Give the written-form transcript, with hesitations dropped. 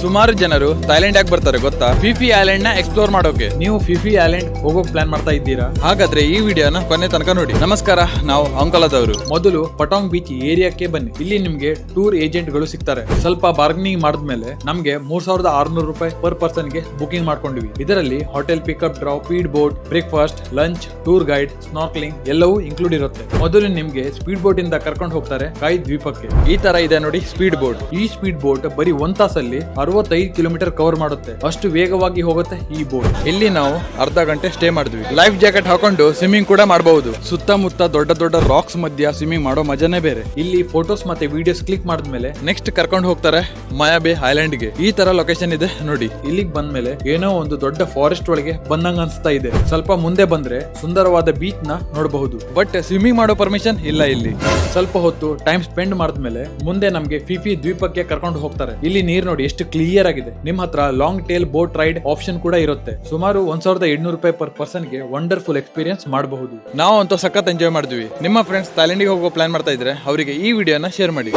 ಸುಮಾರು ಜನರು ಥೈಲ್ಯಾಂಡ್ ಯಾಕೆ ಬರ್ತಾರೆ ಗೊತ್ತಾ? ಫಿಫಿ ಐಲ್ಯಾಂಡ್ ನ ಎಕ್ಸ್ಪ್ಲೋರ್ ಮಾಡೋಕೆ. ನೀವು ಫಿಫಿ ಐಲ್ಯಾಂಡ್ ಹೋಗೋಕ್ ಪ್ಲಾನ್ ಮಾಡ್ತಾ ಇದ್ದೀರಾ? ಹಾಗಾದ್ರೆ ಈ ವಿಡಿಯೋನ ಕೊನೆ ತನಕ ನೋಡಿ. ನಮಸ್ಕಾರ, ನಾವು ಅಂಕೋಲಾದವರು. ಮೊದಲು ಪಟಾಂಗ್ ಬೀಚ್ ಏರಿಯಾಕ್ಕೆ ಬನ್ನಿ. ಇಲ್ಲಿ ನಿಮ್ಗೆ ಟೂರ್ ಏಜೆಂಟ್ ಗಳು ಸಿಗ್ತಾರೆ. ಸ್ವಲ್ಪ ಬಾರ್ಗನಿಂಗ್ ಮಾಡಿದ್ಮೇಲೆ ನಮ್ಗೆ 3600 ರೂಪಾಯಿ ಪರ್ ಪರ್ಸನ್ ಗೆ ಬುಕಿಂಗ್ ಮಾಡ್ಕೊಂಡಿವಿ. ಇದರಲ್ಲಿ hotel pickup drop, speed boat, breakfast, lunch, tour guide, snorkelling ಎಲ್ಲವೂ ಇನ್ಕ್ಲೂಡ್ ಇರುತ್ತೆ. ಮೊದಲು ನಿಮ್ಗೆ ಸ್ಪೀಡ್ ಬೋಟ್ ಇಂದ ಕರ್ಕೊಂಡು ಹೋಗ್ತಾರೆ ಕಾಯ್ ದ್ವೀಪಕ್ಕೆ. ಈ ತರ ಇದೆ ನೋಡಿ ಸ್ಪೀಡ್ ಬೋಟ್. ಈ ಸ್ಪೀಡ್ ಬೋಟ್ ಬರೀ 1 ತಾಸಲ್ಲಿ 65 ಕಿಲೋಮೀಟರ್ ಕವರ್ ಮಾಡುತ್ತೆ. ಅಷ್ಟು ವೇಗವಾಗಿ ಹೋಗುತ್ತೆ ಈ ಬೋಟ್. ಇಲ್ಲಿ ನಾವು ಅರ್ಧ ಗಂಟೆ ಸ್ಟೇ ಮಾಡಿದ್ವಿ. ಲೈಫ್ ಜಾಕೆಟ್ ಹಾಕೊಂಡು ಸ್ವಿಮ್ಮಿಂಗ್ ಕೂಡ ಮಾಡಬಹುದು. ಸುತ್ತಮುತ್ತ ದೊಡ್ಡ ದೊಡ್ಡ ರಾಕ್ಸ್ ಮಧ್ಯ ಸ್ವಿಮ್ಮಿಂಗ್ ಮಾಡೋ ಮಜಾನೇ ಬೇರೆ. ಇಲ್ಲಿ ಫೋಟೋಸ್ ಮತ್ತೆ ವಿಡಿಯೋಸ್ ಕ್ಲಿಕ್ ಮಾಡಿದ್ಮೇಲೆ ನೆಕ್ಸ್ಟ್ ಕರ್ಕೊಂಡು ಹೋಗ್ತಾರೆ ಮಾಯಾ ಬೇ ಐಲ್ಯಾಂಡ್ ಗೆ. ಈ ತರ ಲೊಕೇಶನ್ ಇದೆ ನೋಡಿ. ಇಲ್ಲಿಗೆ ಬಂದ್ಮೇಲೆ ಏನೋ ಒಂದು ದೊಡ್ಡ ಫಾರೆಸ್ಟ್ ಒಳಗೆ ಬಂದಂಗ ಅನ್ಸ್ತಾ ಇದೆ. ಸ್ವಲ್ಪ ಮುಂದೆ ಬಂದ್ರೆ ಸುಂದರವಾದ ಬೀಚ್ ನ ನೋಡಬಹುದು. ಬಟ್ ಸ್ವಿಮ್ಮಿಂಗ್ ಮಾಡೋ ಪರ್ಮಿಷನ್ ಇಲ್ಲ ಇಲ್ಲಿ. ಸ್ವಲ್ಪ ಹೊತ್ತು ಟೈಮ್ ಸ್ಪೆಂಡ್ ಮಾಡಿದ್ಮೇಲೆ ಮುಂದೆ ನಮ್ಗೆ ಫಿಫಿ ದ್ವೀಪಕ್ಕೆ ಕರ್ಕೊಂಡು ಹೋಗ್ತಾರೆ. ಇಲ್ಲಿ ನೀರ್ ನೋಡಿ ಎಷ್ಟು ಕ್ಲಿಯರ್ ಆಗಿದೆ. ನಿಮ್ ಹತ್ರ long tail boat ride option ಕೂಡ ಇರುತ್ತೆ. ಸುಮಾರು 1700 ರೂಪಾಯಿ ಪರ್ ಪರ್ಸನ್ ಗೆ ವಂಡರ್ಫುಲ್ ಎಕ್ಸ್ಪೀರಿಯನ್ಸ್ ಮಾಡಬಹುದು. ನಾವು ಅಂತೂ ಸಖತ್ ಎಂಜಾಯ್ ಮಾಡಿದ್ವಿ. ನಿಮ್ಮ ಫ್ರೆಂಡ್ಸ್ ಥೈಲ್ಯಾಂಡಿಗೆ ಹೋಗೋ ಪ್ಲಾನ್ ಮಾಡ್ತಾ ಇದ್ರೆ ಅವರಿಗೆ ಈ ವಿಡಿಯೋನ ಶೇರ್ ಮಾಡಿ.